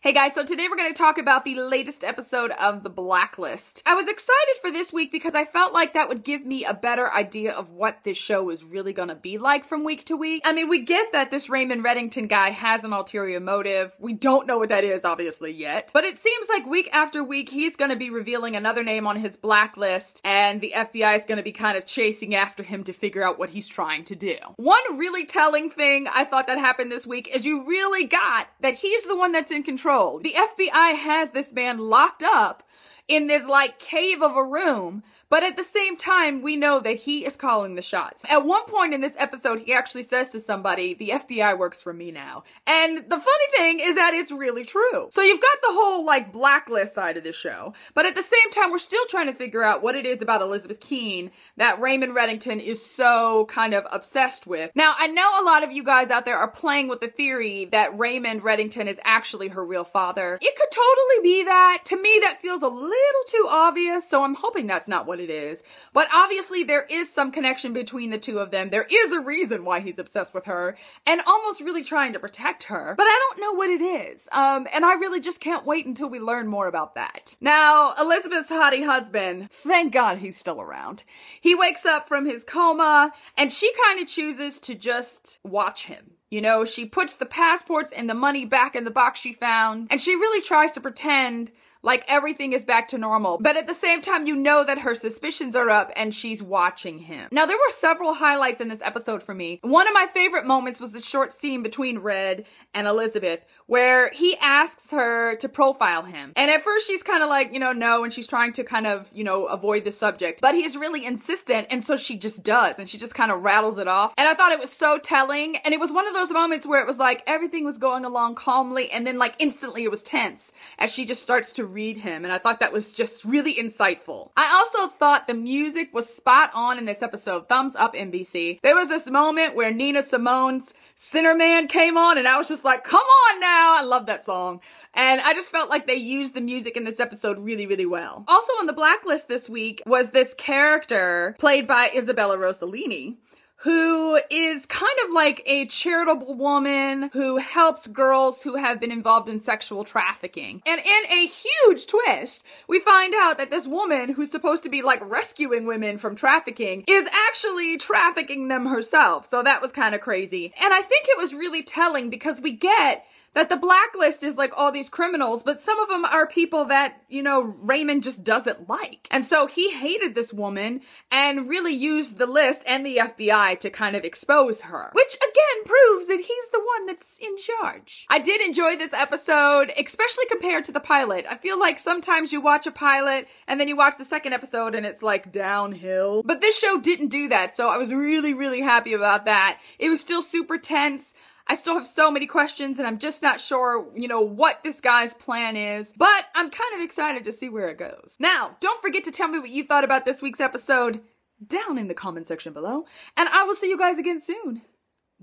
Hey guys, so today we're going to talk about the latest episode of The Blacklist. I was excited for this week because I felt like that would give me a better idea of what this show is really going to be like from week to week. I mean, we get that this Raymond Reddington guy has an ulterior motive. We don't know what that is, obviously, yet. But it seems like week after week, he's going to be revealing another name on his blacklist, and the FBI is going to be kind of chasing after him to figure out what he's trying to do. One really telling thing I thought that happened this week is you really got that he's the one that's in control. The FBI has this man locked up in this like cave of a room, but at the same time, we know that he is calling the shots. At one point in this episode, he actually says to somebody, the FBI works for me now. And the funny thing is that it's really true. So you've got the whole like blacklist side of the show, but at the same time, we're still trying to figure out what it is about Elizabeth Keene that Raymond Reddington is so kind of obsessed with. Now, I know a lot of you guys out there are playing with the theory that Raymond Reddington is actually her real father. It could totally be that. To me, that feels a little too obvious, so I'm hoping that's not what it is. But obviously there is some connection between the two of them. There is a reason why he's obsessed with her and almost really trying to protect her. But I don't know what it is. And I really just can't wait until we learn more about that. Now, Elizabeth's hottie husband, thank God he's still around. He wakes up from his coma and she kind of chooses to just watch him. You know, she puts the passports and the money back in the box she found, and she really tries to pretend like everything is back to normal. But at the same time, you know that her suspicions are up and she's watching him. Now, there were several highlights in this episode for me. One of my favorite moments was the short scene between Red and Elizabeth, where he asks her to profile him. And at first she's kind of like, no, and she's trying to kind of, avoid the subject. But he's really insistent, and so she just does, and she just kind of rattles it off. And I thought it was so telling, and it was one of those moments where it was like everything was going along calmly, and then like instantly it was tense as she just starts to read him, and I thought that was just really insightful. I also thought the music was spot on in this episode. Thumbs up, NBC. There was this moment where Nina Simone's Sinner Man came on, and I was just like, come on now! I love that song. And I just felt like they used the music in this episode really, really well. Also on the blacklist this week was this character played by Isabella Rossellini, who is kind of like a charitable woman who helps girls who have been involved in sexual trafficking. And in a huge twist, we find out that this woman who's supposed to be like rescuing women from trafficking is actually trafficking them herself. So that was kind of crazy. And I think it was really telling because we get that the blacklist is like all these criminals, but some of them are people that, Raymond just doesn't like. And so he hated this woman and really used the list and the FBI to kind of expose her, which again proves that he's the one that's in charge. I did enjoy this episode, especially compared to the pilot. I feel like sometimes you watch a pilot and then you watch the second episode and it's like downhill. But this show didn't do that, so I was really, really happy about that. It was still super tense. I still have so many questions and I'm just not sure, what this guy's plan is, but I'm kind of excited to see where it goes. Now, don't forget to tell me what you thought about this week's episode down in the comment section below, and I will see you guys again soon.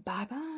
Bye-bye.